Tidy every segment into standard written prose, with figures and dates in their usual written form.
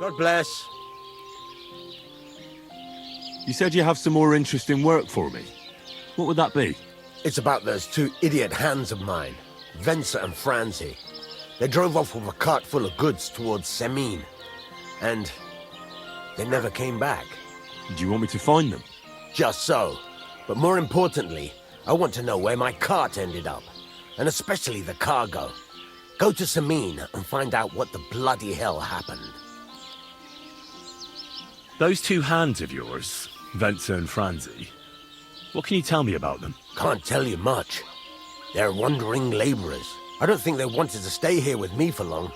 God bless. You said you have some more interesting work for me. What would that be? It's about those two idiot hands of mine, Venser and Franzi. They drove off with a cart full of goods towards Semin, and they never came back. Do you want me to find them? Just so. But more importantly, I want to know where my cart ended up, and especially the cargo. Go to Semin and find out what the bloody hell happened. Those two hands of yours, Venser and Franzi, what can you tell me about them? Can't tell you much. They're wandering laborers. I don't think they wanted to stay here with me for long,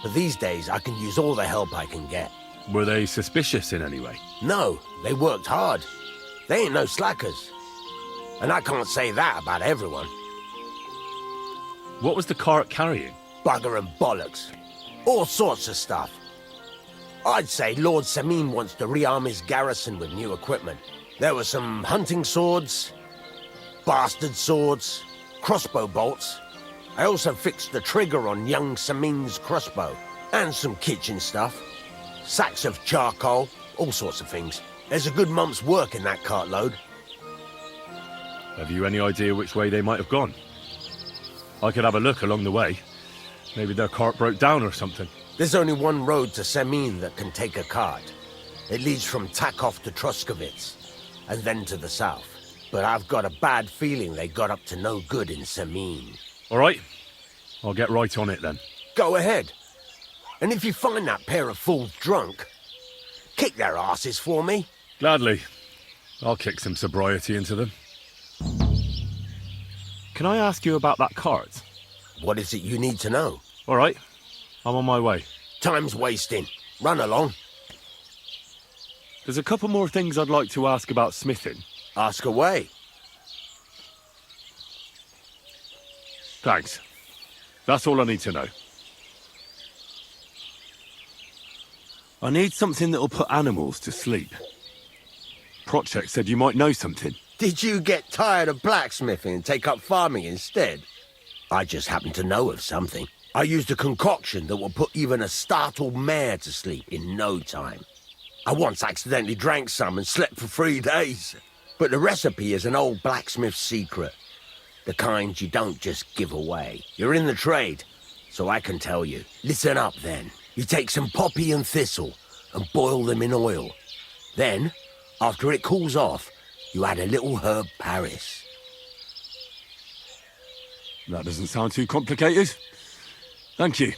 but these days I can use all the help I can get. Were they suspicious in any way? No, they worked hard. They ain't no slackers. And I can't say that about everyone. What was the cart carrying? Bugger and bollocks. All sorts of stuff. I'd say Lord Semin wants to rearm his garrison with new equipment. There were some hunting swords, bastard swords, crossbow bolts. I also fixed the trigger on young Semin's crossbow, and some kitchen stuff. Sacks of charcoal, all sorts of things. There's a good month's work in that cartload. Have you any idea which way they might have gone? I could have a look along the way. Maybe their cart broke down or something. There's only one road to Semin that can take a cart. It leads from Takov to Troskovitz, and then to the south. But I've got a bad feeling they got up to no good in Semin. All right. I'll get right on it then. Go ahead. And if you find that pair of fools drunk, kick their asses for me. Gladly. I'll kick some sobriety into them. Can I ask you about that cart? What is it you need to know? All right. I'm on my way. Time's wasting. Run along. There's a couple more things I'd like to ask about smithing. Ask away. Thanks. That's all I need to know. I need something that'll put animals to sleep. Project said you might know something. Did you get tired of blacksmithing and take up farming instead? I just happen to know of something. I used a concoction that will put even a startled mare to sleep in no time. I once accidentally drank some and slept for 3 days. But the recipe is an old blacksmith's secret. The kind you don't just give away. You're in the trade, so I can tell you. Listen up then. You take some poppy and thistle and boil them in oil. Then, after it cools off, you add a little herb Paris. That doesn't sound too complicated. Thank you.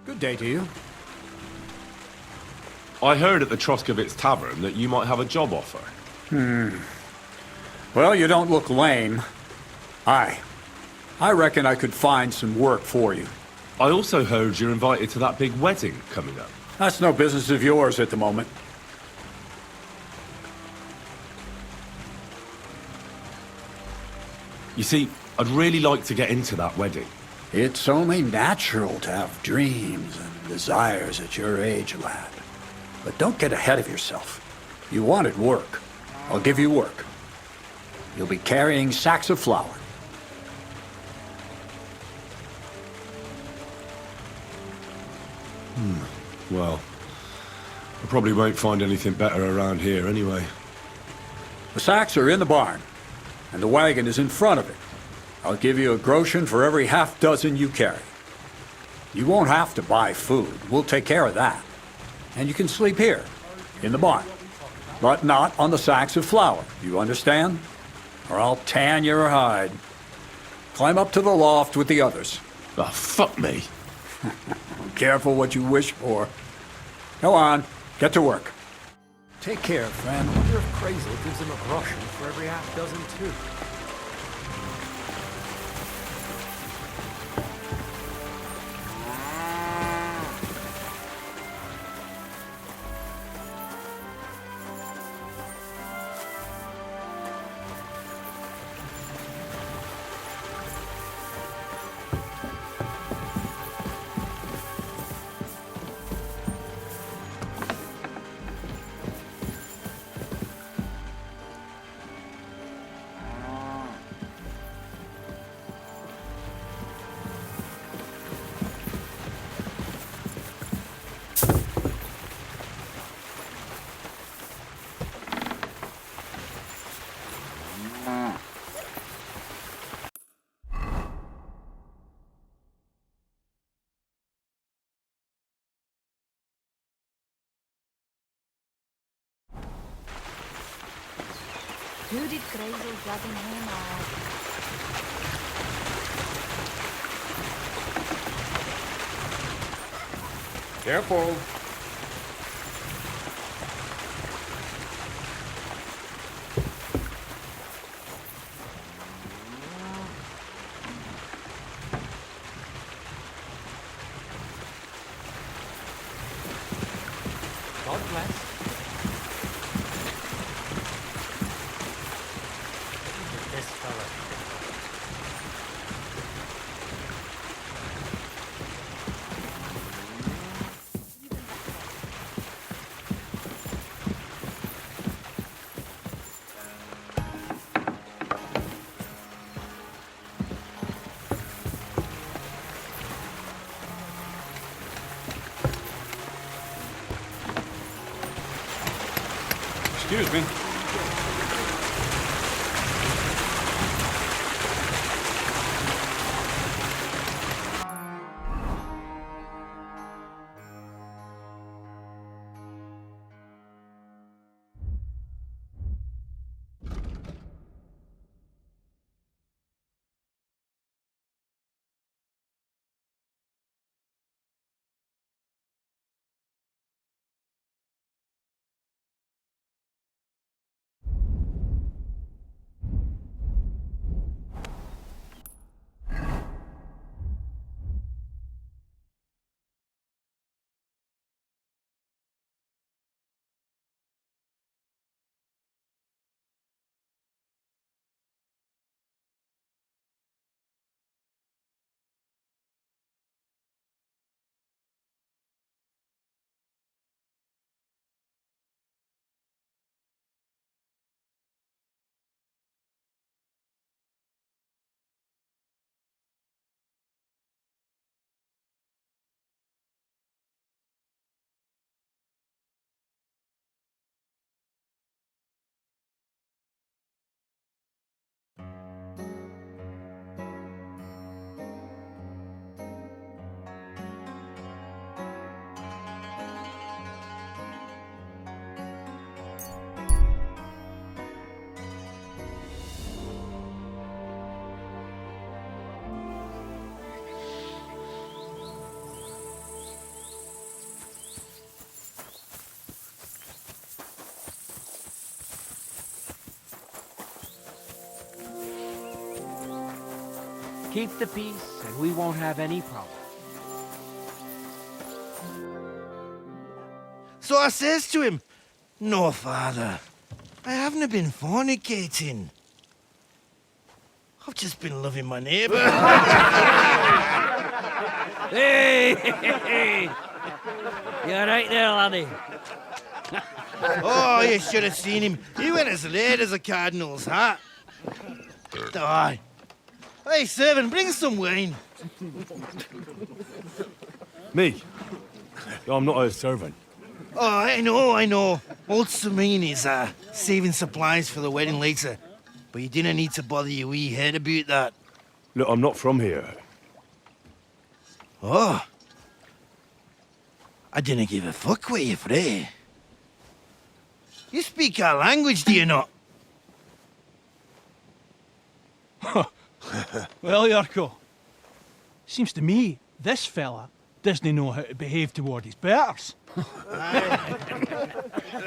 Good day to you. I heard at the Troskovitz Tavern that you might have a job offer. Well, you don't look lame. I reckon I could find some work for you. I also heard you're invited to that big wedding coming up. That's no business of yours at the moment. You see, I'd really like to get into that wedding. It's only natural to have dreams and desires at your age, lad. But don't get ahead of yourself. You wanted work. I'll give you work. You'll be carrying sacks of flour. Well, I probably won't find anything better around here anyway. The sacks are in the barn, and the wagon is in front of it. I'll give you a groschen for every half dozen you carry. You won't have to buy food. We'll take care of that. And you can sleep here, in the barn. But not on the sacks of flour, you understand? Or I'll tan your hide. Climb up to the loft with the others. Oh, fuck me. Careful what you wish for. Go on, get to work. Take care, friend. I wonder if Crazel gives him a groschen for every half dozen, too. Nu dit Crazel zat in helemaal. Careful. God bless. This fella. Excuse me. Keep the peace, and we won't have any problem. So I says to him, "No, father, I haven't been fornicating. I've just been loving my neighbour." Hey! You're right there, laddie. Oh, you should have seen him. He went as red as a cardinal's hat. Aye. Hey, servant, bring some wine. Me? I'm not a servant. Oh, I know. Old Samine is saving supplies for the wedding later. But you didn't need to bother your wee head about that. Look, I'm not from here. Oh. I didn't give a fuck what you fray. You speak our language, do you not? Well, Yurko, seems to me this fella doesn't know how to behave toward his betters.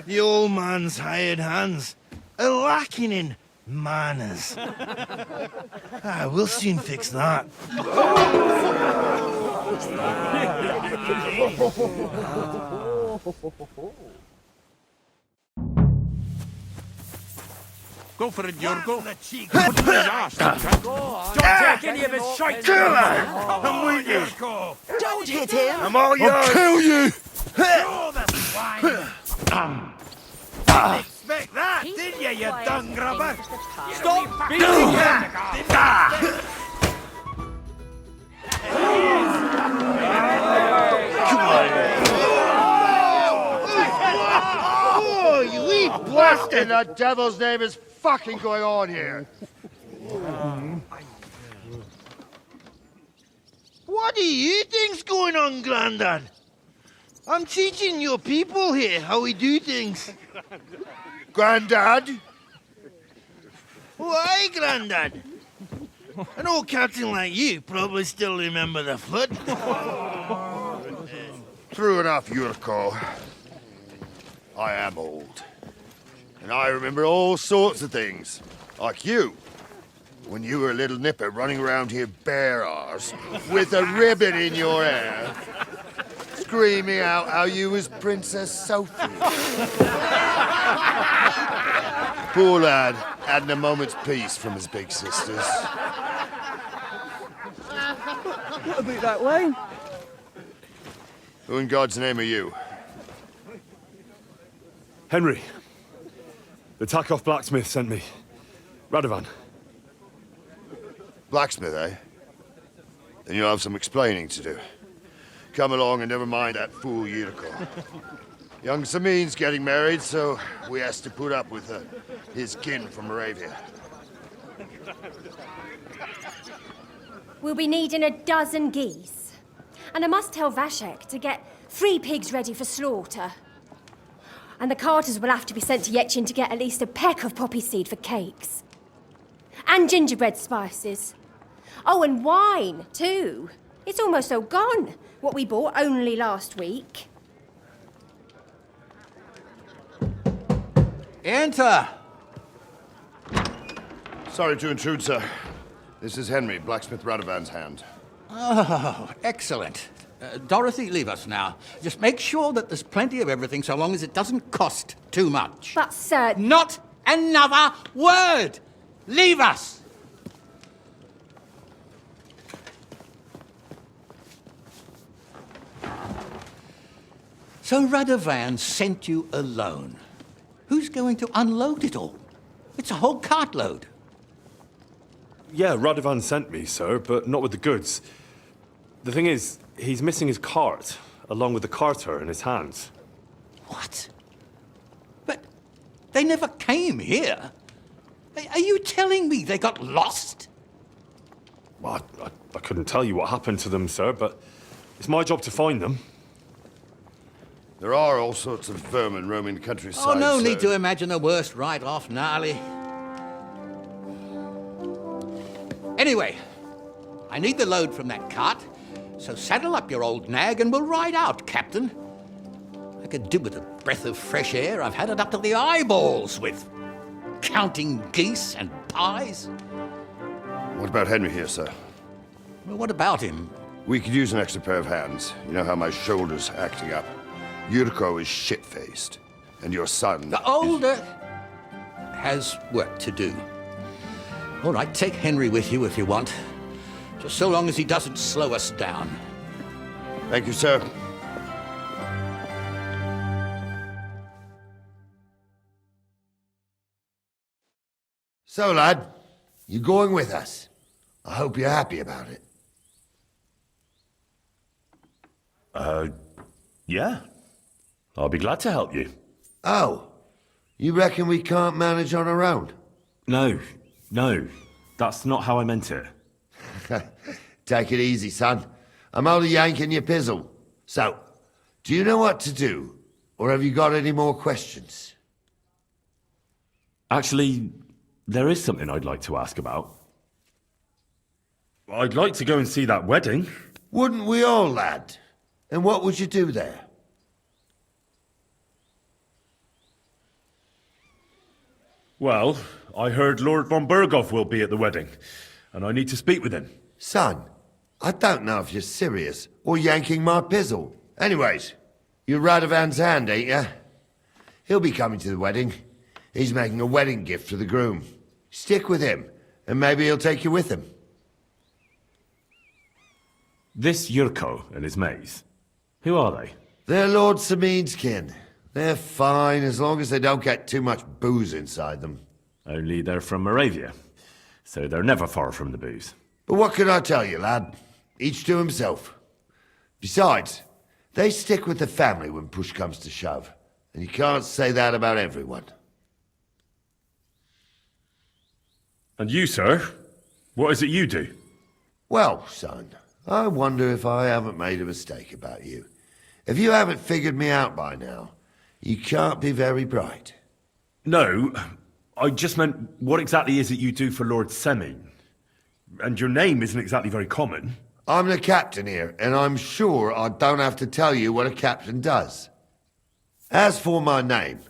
The old man's hired hands are lacking in manners. We'll soon fix that. Go for it, Yorgo. Don't take any of his shite. I'm with you. Don't hit him! I'm all yours. Kill you! Expect that, didn't you dung grubber? Stop beating him! Oh, you wee What in the devil's name is fucking going on here? What do you think's going on, Grandad? I'm teaching your people here how we do things. Grandad? Why, Grandad? An old captain like you probably still remember the flood. True enough, Yurko. I am old. And I remember all sorts of things. Like you. When you were a little nipper running around here bare arse, with a ribbon in your hair, screaming out how you was Princess Sophie. Poor lad hadn't a moment's peace from his big sisters. What about that wine? Who in God's name are you? Henry. The Takoff blacksmith sent me. Radovan. Blacksmith, eh? Then you'll have some explaining to do. Come along and never mind that fool Yurko. Young Samin's getting married, so we has to put up with his kin from Moravia. We'll be needing 12 geese. And I must tell Vashek to get 3 pigs ready for slaughter. And the carters will have to be sent to Yetchin to get at least a peck of poppy seed for cakes. And gingerbread spices. Oh, and wine, too. It's almost all gone, what we bought only last week. Enter! Sorry to intrude, sir. This is Henry, blacksmith Radovan's hand. Oh, excellent. Dorothy, leave us now. Just make sure that there's plenty of everything so long as it doesn't cost too much. But, sir... Not another word! Leave us! So Radovan sent you alone. Who's going to unload it all? It's a whole cartload. Yeah, Radovan sent me, sir, but not with the goods. The thing is, he's missing his cart, along with the carter in his hands. What? But they never came here. Are you telling me they got lost? Well, I couldn't tell you what happened to them, sir, but it's my job to find them. There are all sorts of vermin roaming the countryside. Oh, no sir. need to imagine the worst right off, gnarly. Anyway, I need the load from that cart, so saddle up your old nag and we'll ride out, Captain. I could do with a breath of fresh air. I've had it up to the eyeballs with counting geese and pies. What about Henry here, sir? Well, what about him? We could use an extra pair of hands. You know how my shoulder's acting up. Yurko is shit-faced, and your son... The older has work to do. All right, take Henry with you if you want. Just so long as he doesn't slow us down. Thank you, sir. So, lad, you going with us? I hope you're happy about it. Yeah. I'll be glad to help you. Oh, you reckon we can't manage on our own? No. That's not how I meant it. Take it easy, son. I'm only yanking your pizzle. So, do you know what to do? Or have you got any more questions? Actually, there is something I'd like to ask about. I'd like to go and see that wedding. Wouldn't we all, lad? And what would you do there? Well, I heard Lord von Burgov will be at the wedding, and I need to speak with him. Son, I don't know if you're serious or yanking my pizzle. Anyways, you're Radovan's hand, ain't ya? He'll be coming to the wedding. He's making a wedding gift for the groom. Stick with him, and maybe he'll take you with him. This Yurko and his mates, who are they? They're Lord Samin's kin. They're fine as long as they don't get too much booze inside them. Only they're from Moravia, so they're never far from the booze. But what can I tell you, lad? Each to himself. Besides, they stick with the family when push comes to shove. And you can't say that about everyone. And you, sir? What is it you do? Well, son, I wonder if I haven't made a mistake about you. If you haven't figured me out by now, you can't be very bright. No, I just meant, what exactly is it you do for Lord Semin? And your name isn't exactly very common. I'm the captain here, and I'm sure I don't have to tell you what a captain does. As for my name,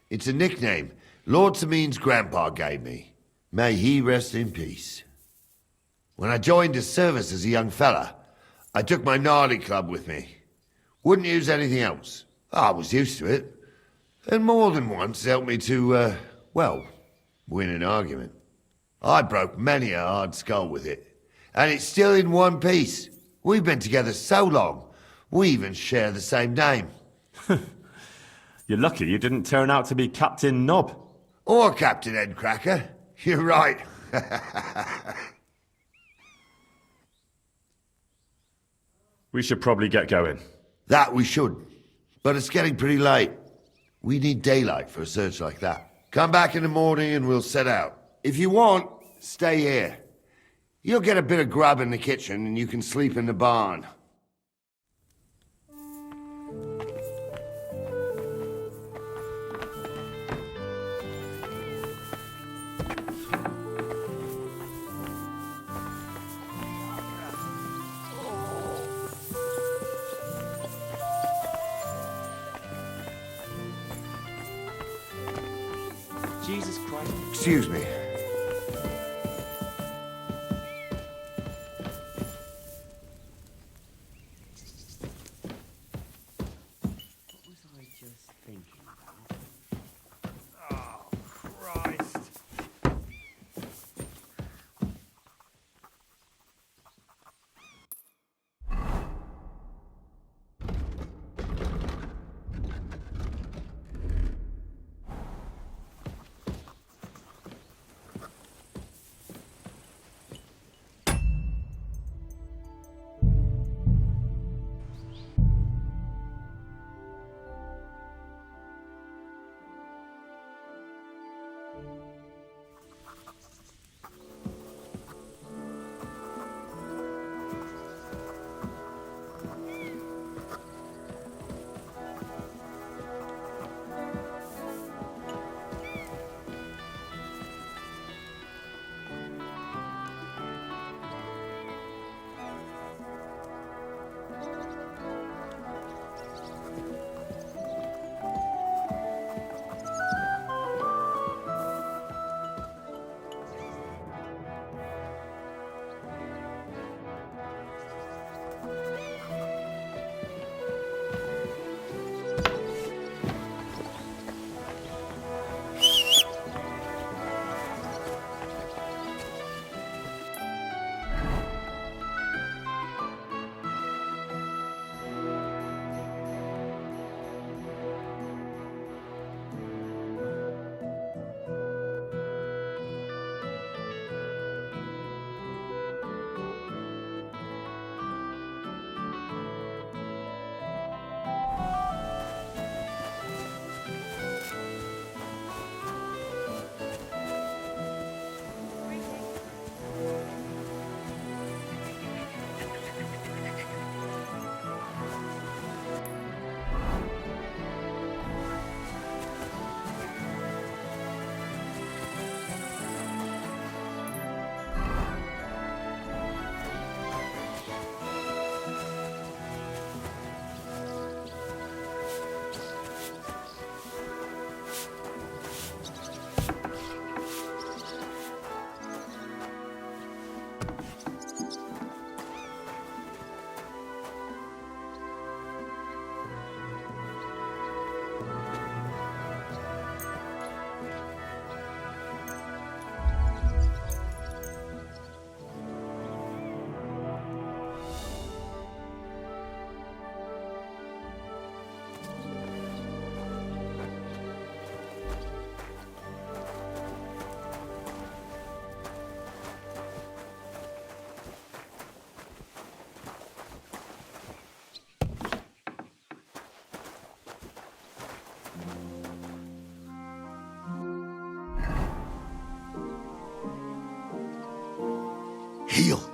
it's a nickname Lord Samin's grandpa gave me. May he rest in peace. When I joined his service as a young fella, I took my Nardi club with me. Wouldn't use anything else. I was used to it. And more than once helped me to, win an argument. I broke many a hard skull with it. And it's still in one piece. We've been together so long, we even share the same name. You're lucky you didn't turn out to be Captain Knob. Or Captain Headcracker. You're right. We should probably get going. That we should. But it's getting pretty late. We need daylight for a search like that. Come back in the morning and we'll set out. If you want, stay here. You'll get a bit of grub in the kitchen and you can sleep in the barn. Jesus Christ. Excuse me. Heal.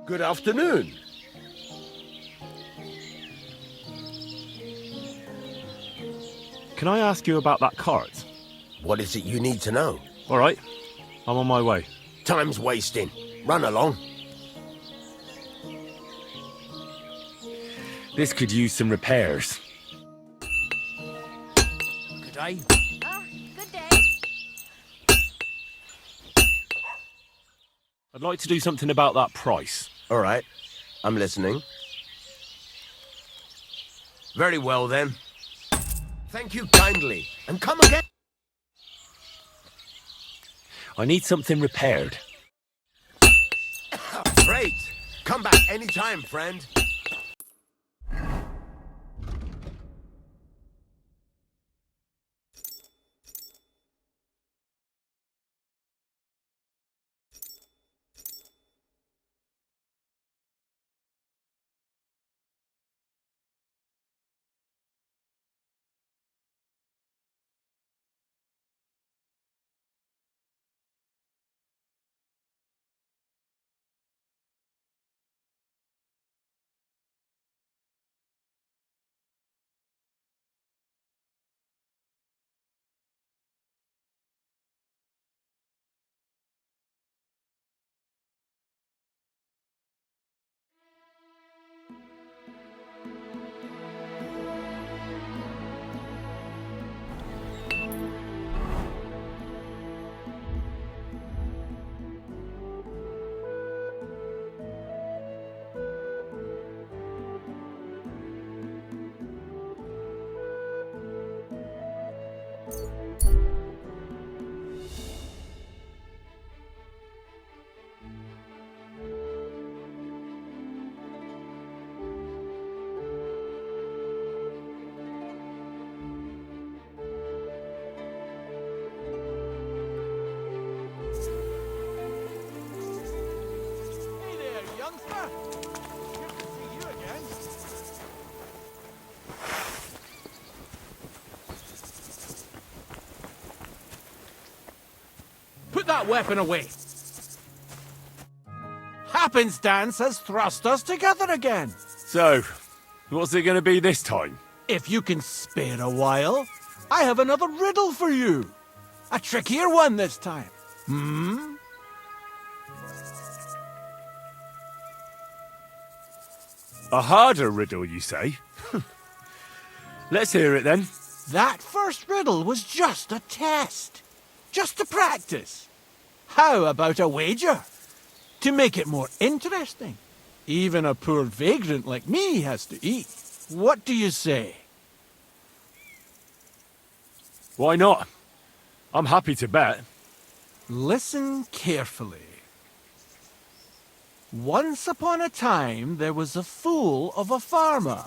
Good afternoon. Can I ask you about that cart? What is it you need to know? All right, I'm on my way. Time's wasting. Run along. This could use some repairs. Good day. Good day. I'd like to do something about that price. All right. I'm listening. Very well, then. Thank you kindly. And come again. I need something repaired. Great. Come back anytime, friend. Hey there, youngster. Good to see you again. Put that weapon away. Happenstance has thrust us together again. So, what's it going to be this time? If you can spare a while, I have another riddle for you. A trickier one this time. A harder riddle, you say? Let's hear it then. That first riddle was just a test. Just to practice. How about a wager? To make it more interesting. Even a poor vagrant like me has to eat. What do you say? Why not? I'm happy to bet. Listen carefully. Once upon a time, there was a fool of a farmer.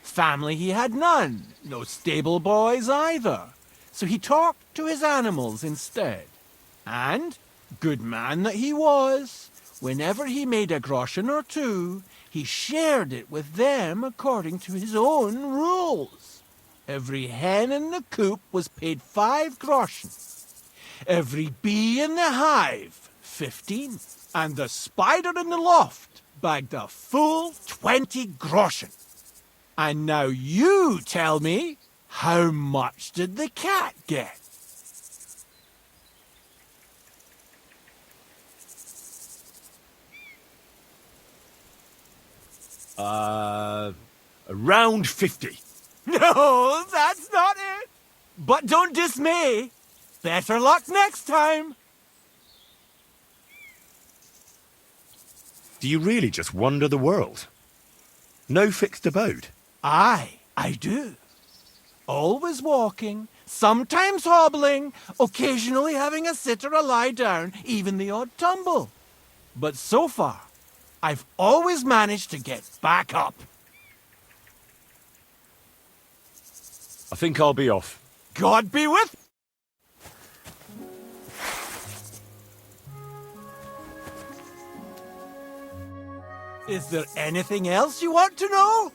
Family he had none, no stable boys either. So he talked to his animals instead. And, good man that he was, whenever he made a groschen or two, he shared it with them according to his own rules. Every hen in the coop was paid 5 groschen. Every bee in the hive, 15. And the spider in the loft bagged a full 20 groschen. And now you tell me, how much did the cat get? Around 50. No, that's not it. But don't dismay. Better luck next time. Do you really just wander the world? No fixed abode? Aye, I do. Always walking, sometimes hobbling, occasionally having a sit or a lie down, even the odd tumble. But so far, I've always managed to get back up. I think I'll be off. God be with. Is there anything else you want to know?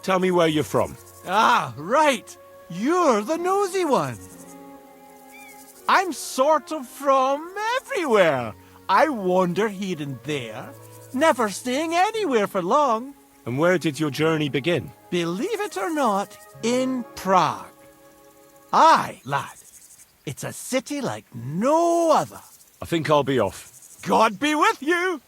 Tell me where you're from. Ah, right. You're the nosy one. I'm sort of from everywhere. I wander here and there, never staying anywhere for long. And where did your journey begin? Believe it or not, in Prague. Aye, lad. It's a city like no other. I think I'll be off. God be with you!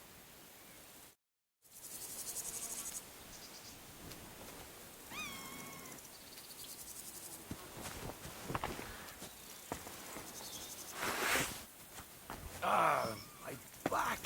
My back.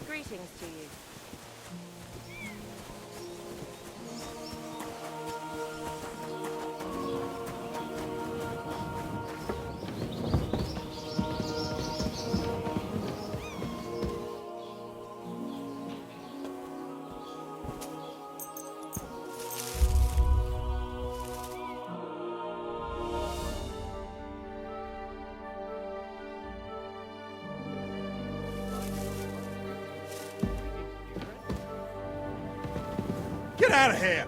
Greetings to you. Get out of here!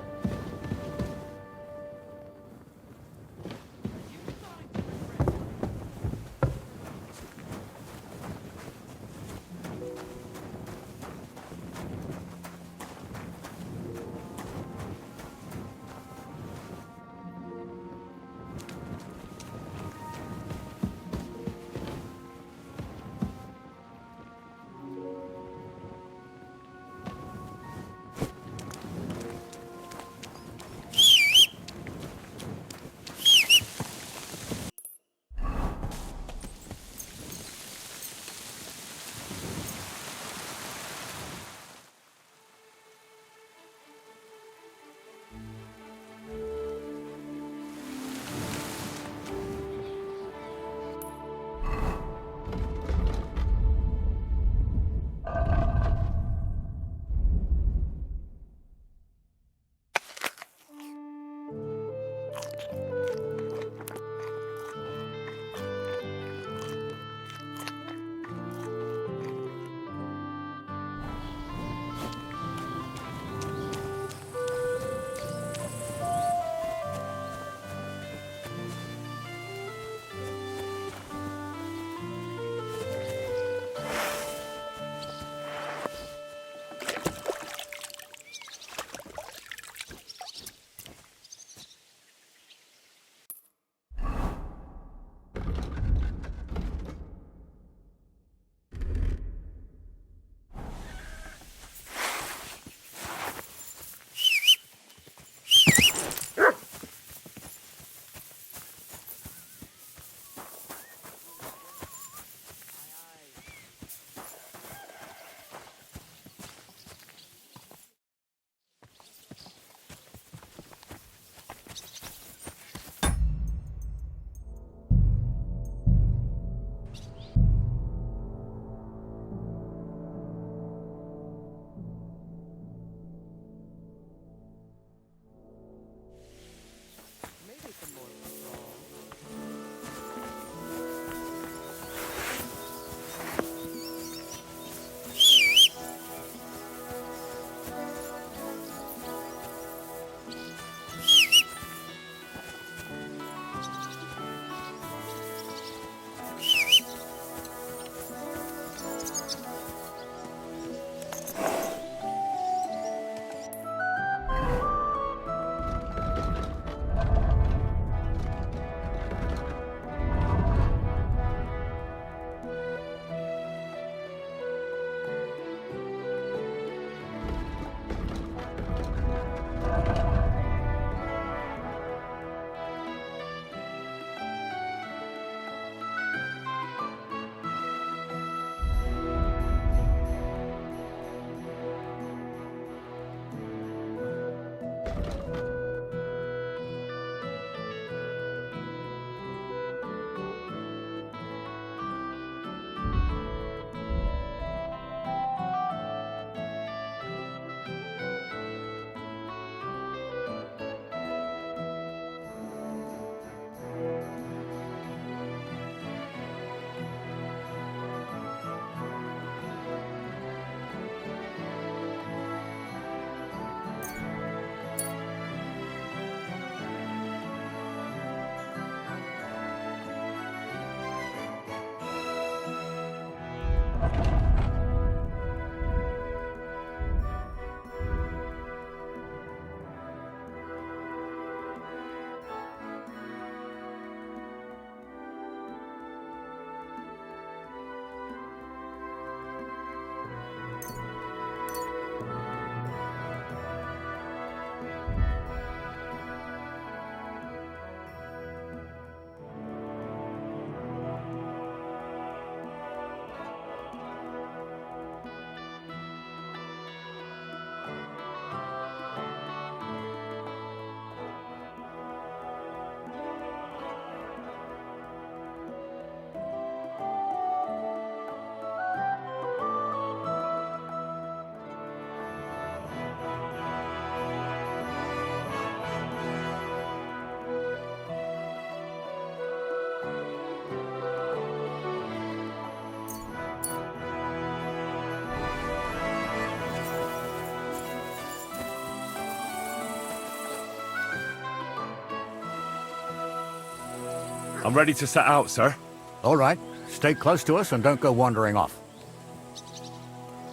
I'm ready to set out, sir. All right. Stay close to us and don't go wandering off.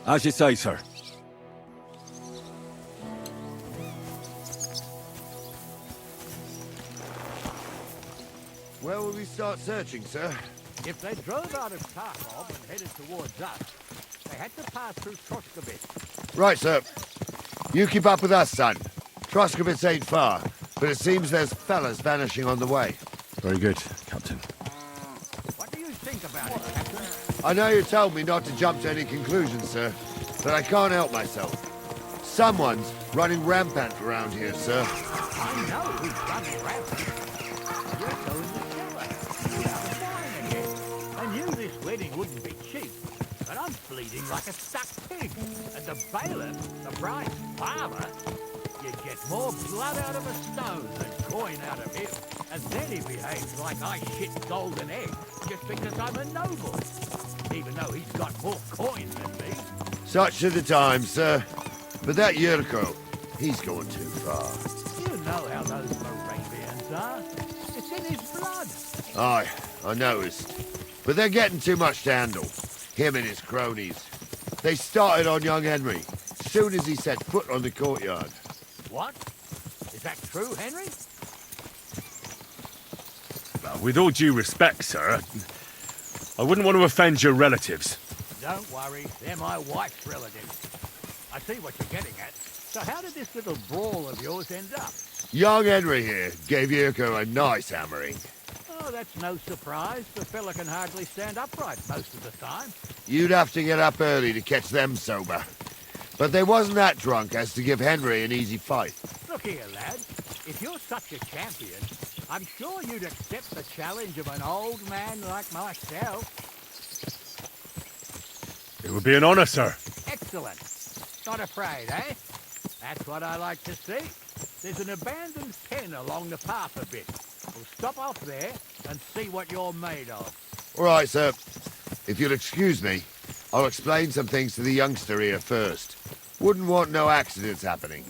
As you say, sir. Where will we start searching, sir? If they drove out of Tarkov and headed towards us, they had to pass through Troshkovich. Right, sir. You keep up with us, son. Troskovitz ain't far, but it seems there's fellas vanishing on the way. Very good, Captain. What do you think about it, Captain? I know you told me not to jump to any conclusions, sir, but I can't help myself. Someone's running rampant around here, sir. I know who's running rampant. You're going to kill us. You're flying again. I knew this wedding wouldn't be cheap, but I'm bleeding like a stuck pig. And the bailiff, the bride's father, you'd get more blood out of a stone than coin out of him. And then he behaves like I shit golden egg just because I'm a noble. Even though he's got more coin than me. Such are the times, sir. But that Yurko, he's going too far. You know how those Moravians are. It's in his blood. Aye, I noticed. But they're getting too much to handle. Him and his cronies. They started on young Henry, soon as he set foot on the courtyard. What? Is that true, Henry? With all due respect, sir, I wouldn't want to offend your relatives. Don't worry, they're my wife's relatives. I see what you're getting at. So how did this little brawl of yours end up? Young Henry here gave Yurko a nice hammering. Oh, that's no surprise. The fella can hardly stand upright most of the time. You'd have to get up early to catch them sober. But they wasn't that drunk as to give Henry an easy fight. Look here, lad. If you're such a champion, I'm sure you'd accept the challenge of an old man like myself. It would be an honor, sir. Excellent. Not afraid, eh? That's what I like to see. There's an abandoned pen along the path a bit. We'll stop off there and see what you're made of. All right, sir. If you'll excuse me, I'll explain some things to the youngster here first. Wouldn't want no accidents happening.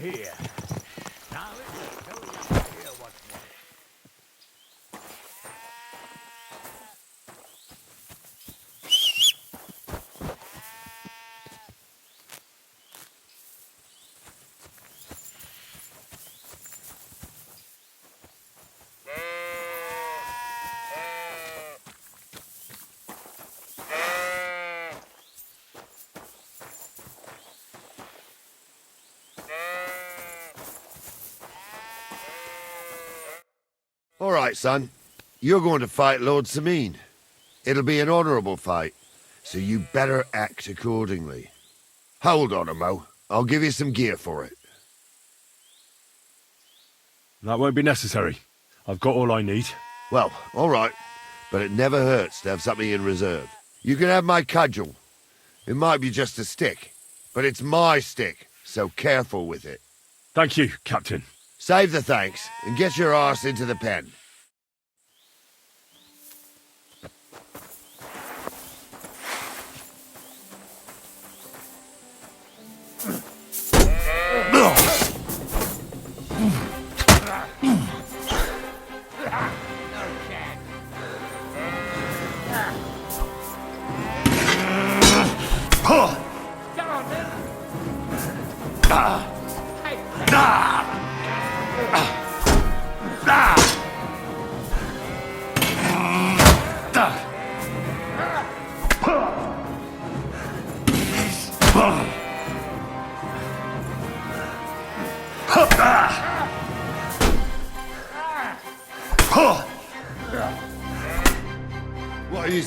Here. Now let's tell you here what's what. All right, son. You're going to fight Lord Sameen. It'll be an honorable fight, so you better act accordingly. Hold on, Mo. I'll give you some gear for it. That won't be necessary. I've got all I need. Well, all right. But it never hurts to have something in reserve. You can have my cudgel. It might be just a stick, but it's my stick, so careful with it. Thank you, Captain. Save the thanks, and get your arse into the pen.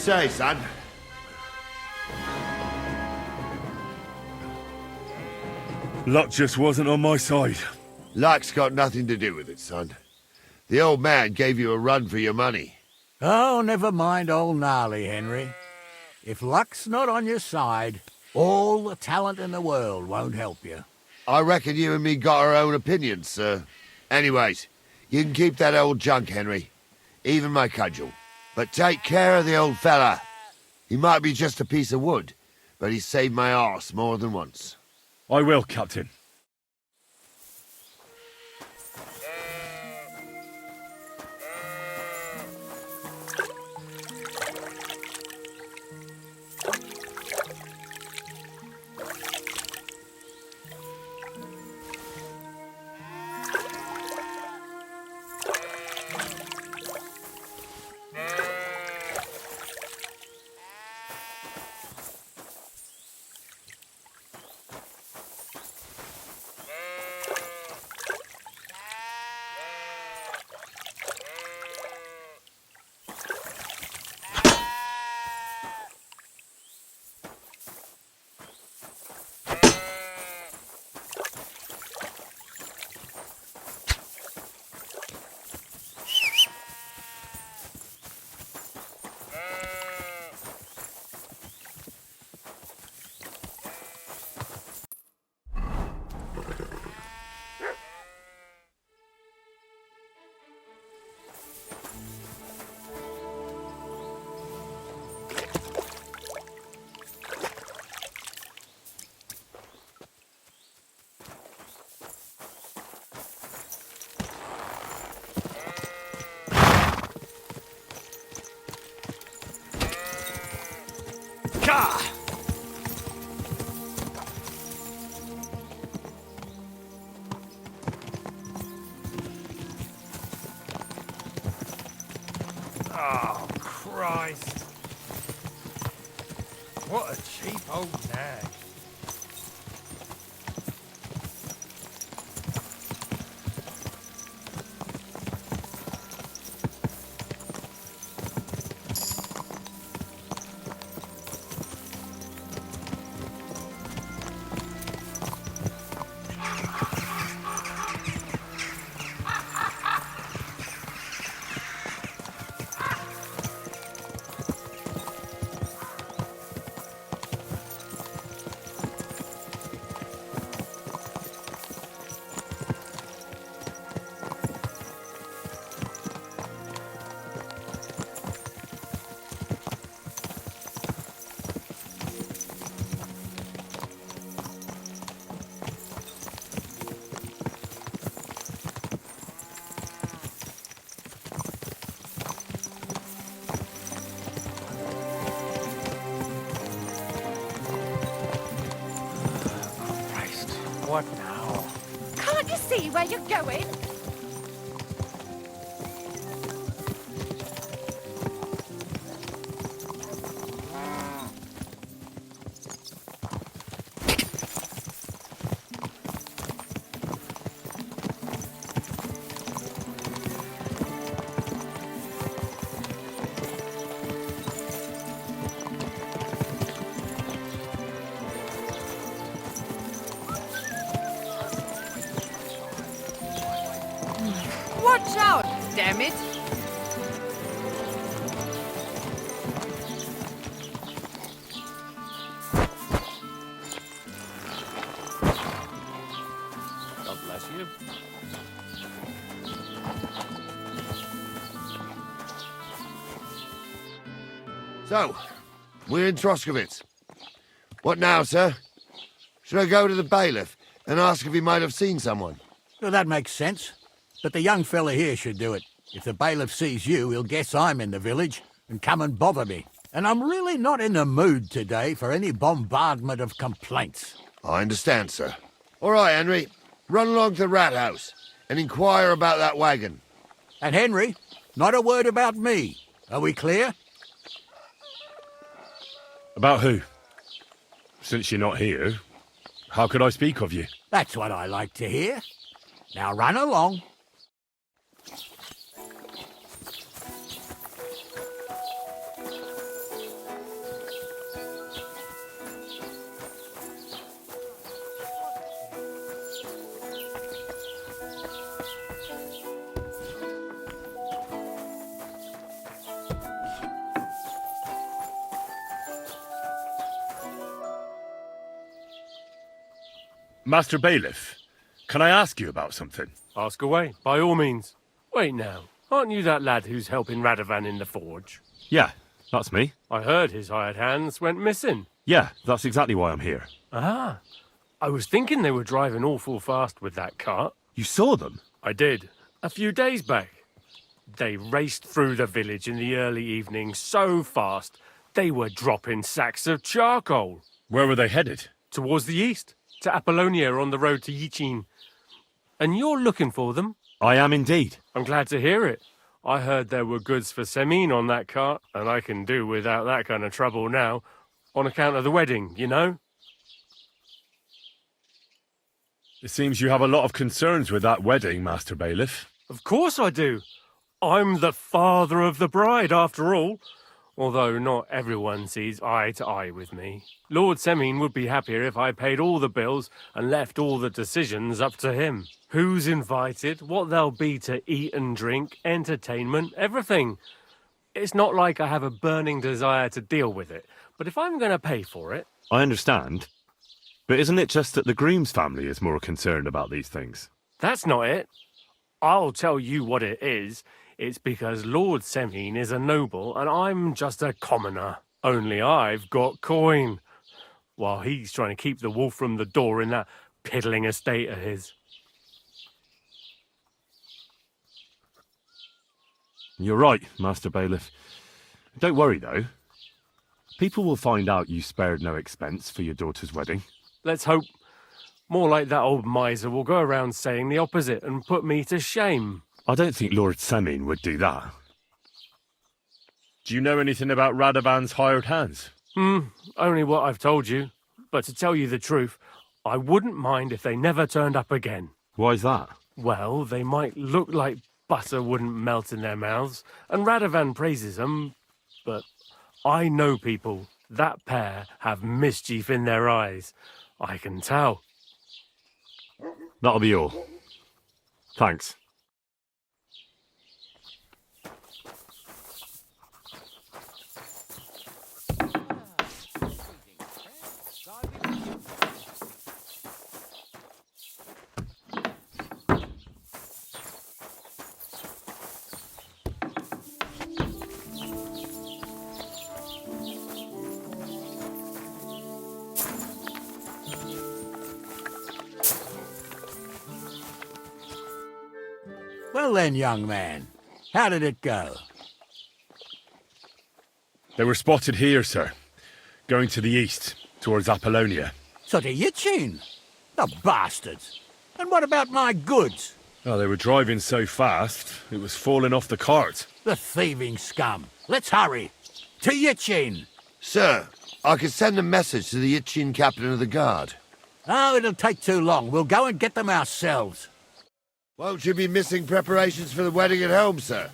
say, son? Luck just wasn't on my side. Luck's got nothing to do with it, son. The old man gave you a run for your money. Oh, never mind old Gnarly, Henry. If luck's not on your side, all the talent in the world won't help you. I reckon you and me got our own opinions, sir. Anyways, you can keep that old junk, Henry. Even my cudgel. But take care of the old fella. He might be just a piece of wood, but he's saved my arse more than once. I will, Captain. Oh, Christ. What a cheap old nag. What now? Can't you see where you're going? Watch out, damn it! God bless you. So, we're in Troskovitz. What now, sir? Should I go to the bailiff and ask if he might have seen someone? Well, that makes sense. But the young fella here should do it. If the bailiff sees you, he'll guess I'm in the village and come and bother me. And I'm really not in the mood today for any bombardment of complaints. I understand, sir. All right, Henry. Run along to the rat house and inquire about that wagon. And Henry, not a word about me. Are we clear? About who? Since you're not here, how could I speak of you? That's what I like to hear. Now run along. Master Bailiff, can I ask you about something? Ask away, by all means. Wait now, aren't you that lad who's helping Radovan in the forge? Yeah, that's me. I heard his hired hands went missing. Yeah, that's exactly why I'm here. Ah, I was thinking they were driving awful fast with that cart. You saw them? I did, a few days back. They raced through the village in the early evening so fast, they were dropping sacks of charcoal. Where were they headed? Towards the east, to Apollonia on the road to Yichin. And you're looking for them? I am indeed. I'm glad to hear it. I heard there were goods for Semin on that cart, and I can do without that kind of trouble now, on account of the wedding, you know? It seems you have a lot of concerns with that wedding, Master Bailiff. Of course I do. I'm the father of the bride, after all. Although not everyone sees eye to eye with me. Lord Semin would be happier if I paid all the bills and left all the decisions up to him. Who's invited, what there'll be to eat and drink, entertainment, everything. It's not like I have a burning desire to deal with it, but if I'm going to pay for it... I understand. But isn't it just that the groom's family is more concerned about these things? That's not it. I'll tell you what it is. It's because Lord Semin is a noble and I'm just a commoner. Only I've got coin. While he's trying to keep the wolf from the door in that piddling estate of his. You're right, Master Bailiff. Don't worry, though. People will find out you spared no expense for your daughter's wedding. Let's hope. More like that old miser will go around saying the opposite and put me to shame. I don't think Lord Semin would do that. Do you know anything about Radovan's hired hands? Only what I've told you. But to tell you the truth, I wouldn't mind if they never turned up again. Why's that? Well, they might look like butter wouldn't melt in their mouths, and Radovan praises them, but I know people. That pair have mischief in their eyes. I can tell. That'll be all. Thanks. Well then, young man, how did it go? They were spotted here, sir. Going to the east, towards Apollonia. So to Yichin? The bastards! And what about my goods? Oh, they were driving so fast, it was falling off the cart. The thieving scum! Let's hurry! To Yichin! Sir, I can send a message to the Itchin captain of the guard. Oh, it'll take too long. We'll go and get them ourselves. Won't you be missing preparations for the wedding at home, sir?